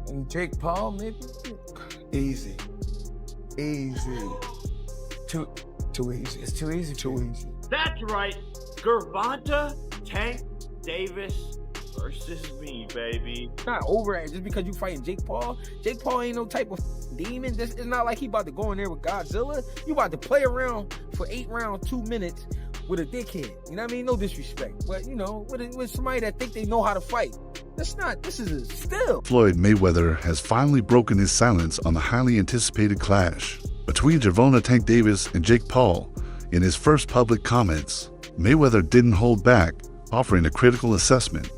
And Jake Paul, maybe? Easy. Too easy. It's too easy. Too easy. That's right. Gervonta Tank Davis versus me, baby. It's not over just because you fighting Jake Paul. Jake Paul ain't no type of demon. It's not like he about to go in there with Godzilla. You about to play around for 8 rounds, 2 minutes with a dickhead. You know what I mean? No disrespect. But, you know, with somebody that think they know how to fight. This is a still. Floyd Mayweather has finally broken his silence on the highly anticipated clash between Gervonta Tank Davis and Jake Paul. In his first public comments, Mayweather didn't hold back, offering a critical assessment.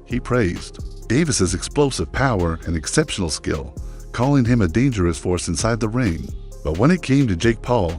He praised Davis's explosive power and exceptional skill, calling him a dangerous force inside the ring. But when it came to Jake Paul,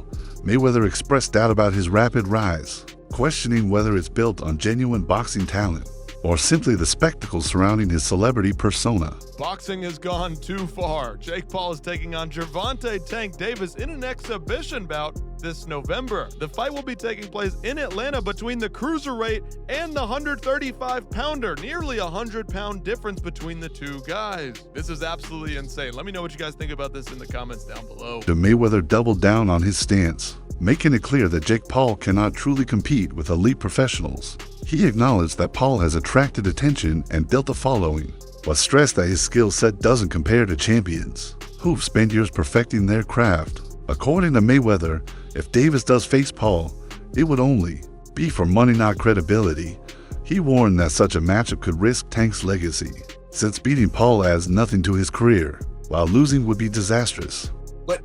Mayweather expressed doubt about his rapid rise, questioning whether it's built on genuine boxing talent or simply the spectacle surrounding his celebrity persona. Boxing has gone too far. Jake Paul is taking on Gervonta Tank Davis in an exhibition bout this November. The fight will be taking place in Atlanta between the cruiserweight and the 135-pounder, nearly a 100-pound difference between the two guys. This is absolutely insane. Let me know what you guys think about this in the comments down below. Mayweather doubled down on his stance, making it clear that Jake Paul cannot truly compete with elite professionals. He acknowledged that Paul has attracted attention and built a following, but stressed that his skill set doesn't compare to champions who've spent years perfecting their craft. According to Mayweather, if Davis does face Paul, it would only be for money, not credibility. He warned that such a matchup could risk Tank's legacy, since beating Paul adds nothing to his career, while losing would be disastrous. But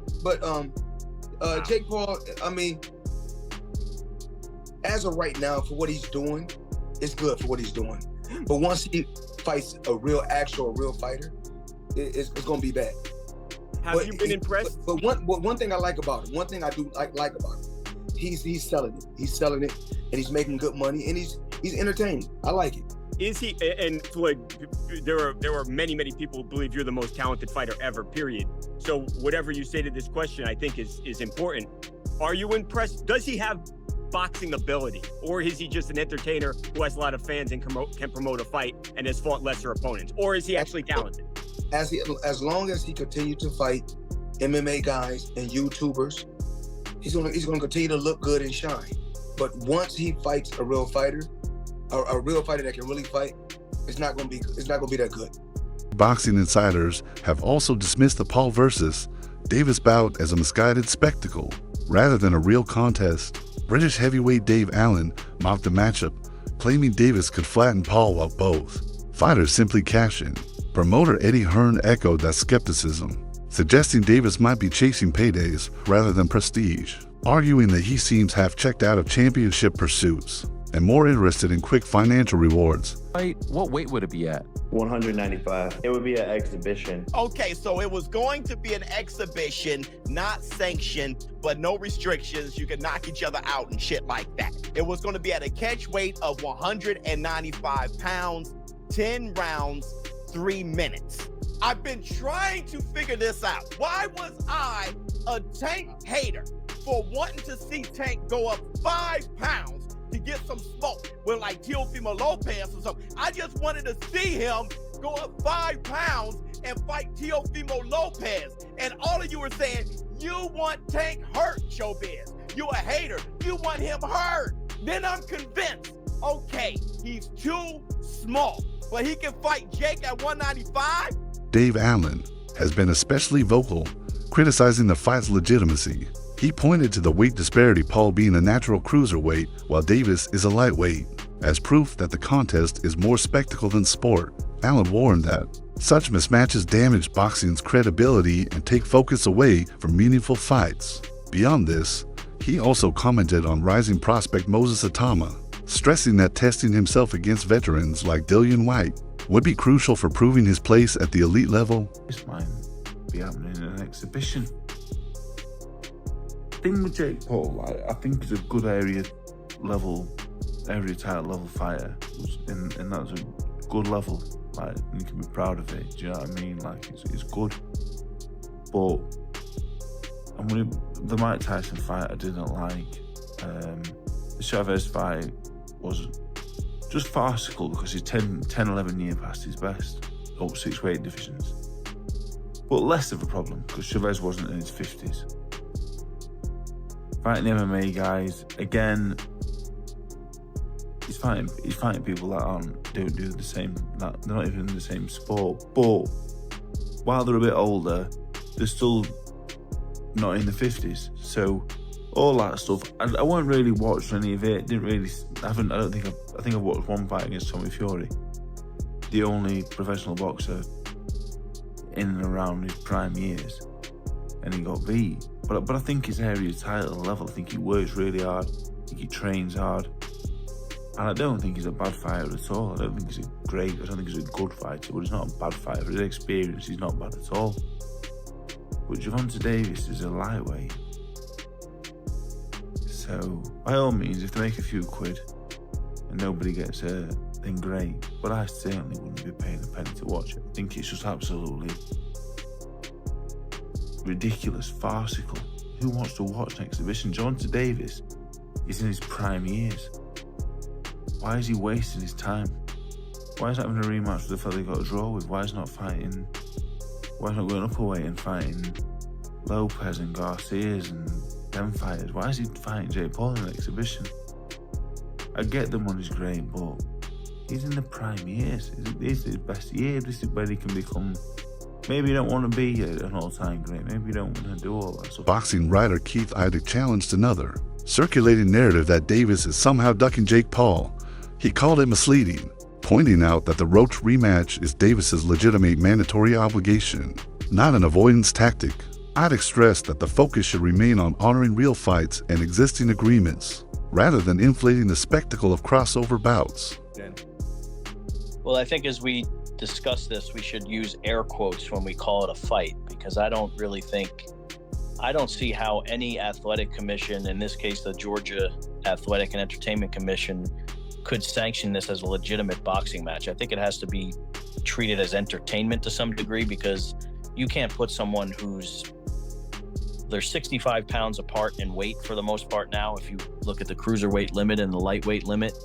Jake Paul, I mean, as of right now, for what he's doing, it's good for what he's doing. But once he fights a real fighter, it's going to be bad. Have you been impressed? But one thing I like about him, one thing I do like about him, he's selling it. He's selling it, and he's making good money, and he's entertaining. I like it. Is he? And Floyd, there are many people who believe you're the most talented fighter ever. Period. So whatever you say to this question, I think is important. Are you impressed? Does he have boxing ability, or is he just an entertainer who has a lot of fans and can promote a fight and has fought lesser opponents, or is he actually talented? As long as he continues to fight MMA guys and YouTubers, he's gonna continue to look good and shine. But once he fights a real fighter, a real fighter that can really fight, it's not gonna be that good. Boxing insiders have also dismissed the Paul versus Davis bout as a misguided spectacle rather than a real contest. British heavyweight Dave Allen mocked the matchup, claiming Davis could flatten Paul while both fighters simply cash in. Promoter Eddie Hearn echoed that skepticism, suggesting Davis might be chasing paydays rather than prestige, arguing that he seems half checked out of championship pursuits and more interested in quick financial rewards. What weight would it be at? 195. It would be an exhibition. Okay, so it was going to be an exhibition, not sanctioned, but no restrictions. You could knock each other out and shit like that. It was going to be at a catch weight of 195 pounds, 10 rounds, 3 minutes. I've been trying to figure this out. Why was I a Tank hater for wanting to see Tank go up 5 pounds to get some smoke with like Teofimo Lopez or something? I just wanted to see him go up 5 pounds and fight Teofimo Lopez. And all of you were saying, you want Tank hurt, Showbiz. You a hater. You want him hurt. Then I'm convinced, okay, he's too small, but he can fight Jake at 195? Dave Allen has been especially vocal, criticizing the fight's legitimacy. He pointed to the weight disparity, Paul being a natural cruiserweight while Davis is a lightweight, as proof that the contest is more spectacle than sport. Allen warned that such mismatches damage boxing's credibility and take focus away from meaningful fights. Beyond this, he also commented on rising prospect Moses Atama, stressing that testing himself against veterans like Dillian White would be crucial for proving his place at the elite level. This might be happening in an exhibition. Thing with Jake Paul, I think he's a good area title level fighter, and that's a good level. Like, you can be proud of it. Do you know what I mean? Like, it's good. But the Mike Tyson fight I didn't like. The Chavez fight was just farcical because he's 10, 11 years past his best, up 6 weight divisions. but less of a problem because Chavez wasn't in his 50s. Fighting the MMA guys, again, he's fighting people that don't do the same, that they're not even in the same sport. But while they're a bit older, they're still not in the 50s. So all that stuff, I won't really watch any of it. I think I've watched one fight against Tommy Fury, the only professional boxer in and around his prime years, and he got beat. But I think his area title level, I think he works really hard, I think he trains hard, and I don't think he's a bad fighter at all. I don't think he's a good fighter, but he's not a bad fighter. For his experience, he's not bad at all. But Gervonta Davis is a lightweight. So, by all means, if they make a few quid and nobody gets hurt, then great. But I certainly wouldn't be paying a penny to watch it. I think it's just absolutely ridiculous, farcical. Who wants to watch an exhibition? Gervonta Davis is in his prime years. Why is he wasting his time? Why is he having a rematch with the fella he got a draw with? Why is he not fighting? Why is he not going up a weight and fighting Lopez and Garcia's and them fighters? Why is he fighting Jake Paul in an exhibition? I get the money's great, but he's in the prime years. This is his best year. This is where he can become. Maybe you don't want to be an all-time great. Maybe you don't want to do all that stuff. Boxing writer Keith Idec challenged another circulating narrative that Davis is somehow ducking Jake Paul. He called it misleading, pointing out that the Roach rematch is Davis's legitimate mandatory obligation, not an avoidance tactic. Idec stressed that the focus should remain on honoring real fights and existing agreements, rather than inflating the spectacle of crossover bouts. Well, I think as we discuss this, we should use air quotes when we call it a fight, because I don't see how any athletic commission, in this case the Georgia Athletic and Entertainment Commission, could sanction this as a legitimate boxing match. I think it has to be treated as entertainment to some degree, because you can't put someone they're 65 pounds apart in weight for the most part now. If you look at the cruiserweight limit and the lightweight limit,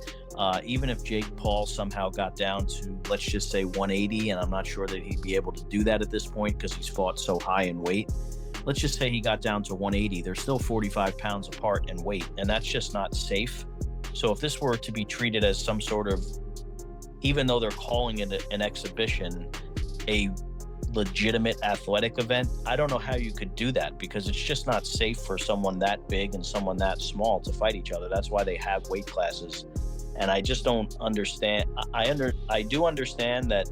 even if Jake Paul somehow got down to, let's just say 180, and I'm not sure that he'd be able to do that at this point because he's fought so high in weight. Let's just say he got down to 180. They're still 45 pounds apart in weight, and that's just not safe. So if this were to be treated as some sort of, even though they're calling it an exhibition, a legitimate athletic event, I don't know how you could do that, because it's just not safe for someone that big and someone that small to fight each other. That's why they have weight classes. And I just don't understand. I do understand that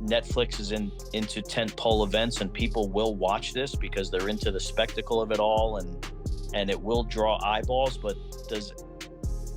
Netflix is into tentpole events, and people will watch this because they're into the spectacle of it all, and it will draw eyeballs. But does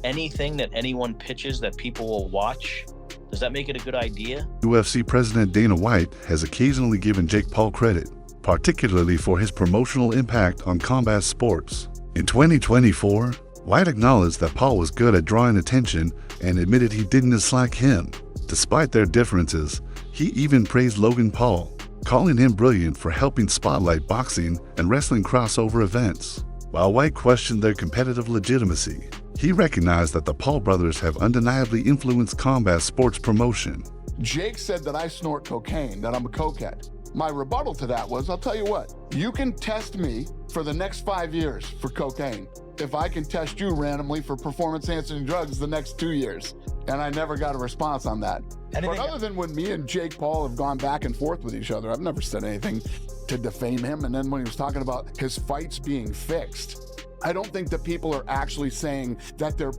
anything that anyone pitches that people will watch, does that make it a good idea? UFC President Dana White has occasionally given Jake Paul credit, particularly for his promotional impact on combat sports. In 2024, White acknowledged that Paul was good at drawing attention and admitted he didn't dislike him. Despite their differences, he even praised Logan Paul, calling him brilliant for helping spotlight boxing and wrestling crossover events. While White questioned their competitive legitimacy, he recognized that the Paul brothers have undeniably influenced combat sports promotion. Jake said that I snort cocaine, that I'm a cokehead. My rebuttal to that was, I'll tell you what, you can test me for the next 5 years for cocaine if I can test you randomly for performance-enhancing drugs the next 2 years. And I never got a response on that. But other than when me and Jake Paul have gone back and forth with each other, I've never said anything to defame him. And then when he was talking about his fights being fixed, I don't think that people are actually saying that they're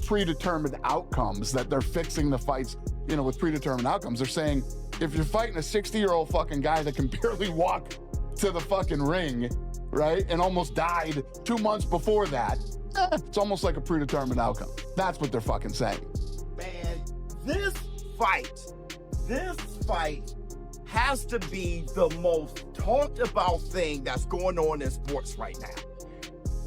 predetermined outcomes, that they're fixing the fights, with predetermined outcomes. They're saying, if you're fighting a 60-year-old fucking guy that can barely walk to the fucking ring, right, and almost died 2 months before that, it's almost like a predetermined outcome. That's what they're fucking saying. Man, this fight has to be the most talked about thing that's going on in sports right now.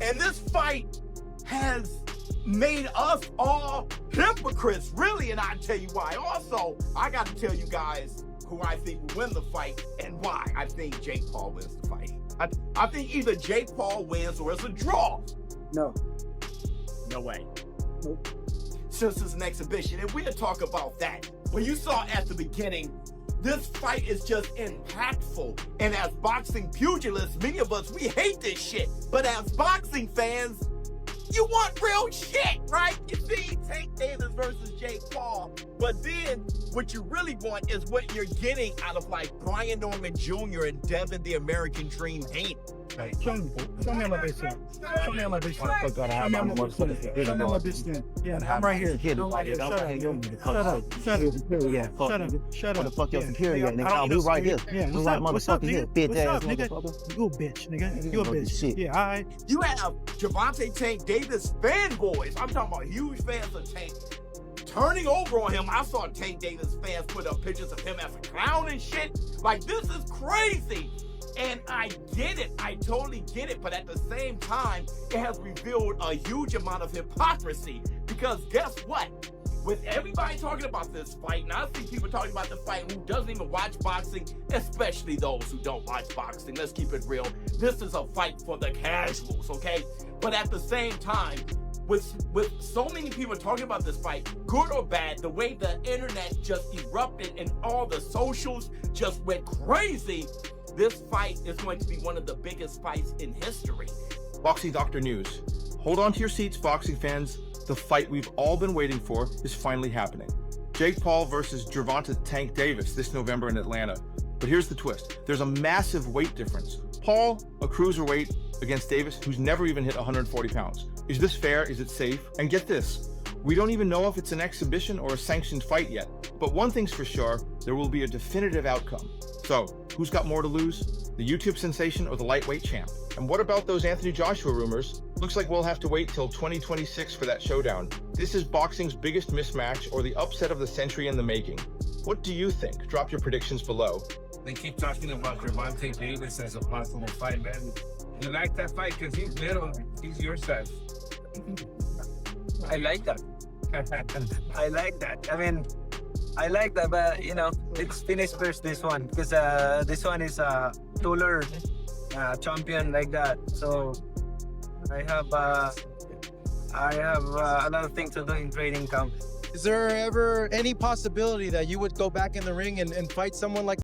And this fight has made us all hypocrites, really, and I'll tell you why. Also, I got to tell you guys who I think will win the fight and why I think Jake Paul wins the fight. I think either Jake Paul wins or it's a draw. No. No way. Nope. Since it's an exhibition, and we'll talk about that. When you saw at the beginning This fight is just impactful. And as boxing pugilists, many of us, we hate this shit. But as boxing fans, you want real shit, right? You see, Tank Davis versus Jake Paul. But then what you really want is what you're getting out of like Brian Norman Jr. and Devin the American Dream Haney. Right. Show me elevation. Show me elevation. Show me elevation. Yeah, I'm right here. Shut up. Shut up. Fuck your superior, nigga. We right here. Yeah, we right motherfucker here. Bitch ass motherfucker. You a bitch, nigga. You a bitch. Yeah, all right. You have Gervonta Tank Davis fanboys. I'm talking about huge fans of Tank. Turning over on him, I saw Tank Davis fans put up pictures of him as a clown and shit. Like, this is crazy. And I get it. I totally get it. But at the same time, it has revealed a huge amount of hypocrisy. Because guess what? With everybody talking about this fight, and I see people talking about the fight who doesn't even watch boxing, especially those who don't watch boxing. Let's keep it real. This is a fight for the casuals, okay? But at the same time, with so many people talking about this fight, good or bad, the way the internet just erupted and all the socials just went crazy, this fight is going to be one of the biggest fights in history. Boxing Doctor News. Hold on to your seats, boxing fans. The fight we've all been waiting for is finally happening. Jake Paul versus Gervonta Tank Davis this November in Atlanta. But here's the twist. There's a massive weight difference. Paul, a cruiserweight, against Davis, who's never even hit 140 pounds. Is this fair? Is it safe? And get this, we don't even know if it's an exhibition or a sanctioned fight yet. But one thing's for sure, there will be a definitive outcome. So, who's got more to lose? The YouTube sensation or the lightweight champ? And what about those Anthony Joshua rumors? Looks like we'll have to wait till 2026 for that showdown. This is boxing's biggest mismatch or the upset of the century in the making. What do you think? Drop your predictions below. They keep talking about Gervonta Davis as a possible fight, man. You like that fight because he's little, he's your size. I like that. I like that. I mean, I like that, but you know, let's finish first this one because this one is a taller champion like that. So I have a lot of things to do in training camp. Is there ever any possibility that you would go back in the ring and fight someone like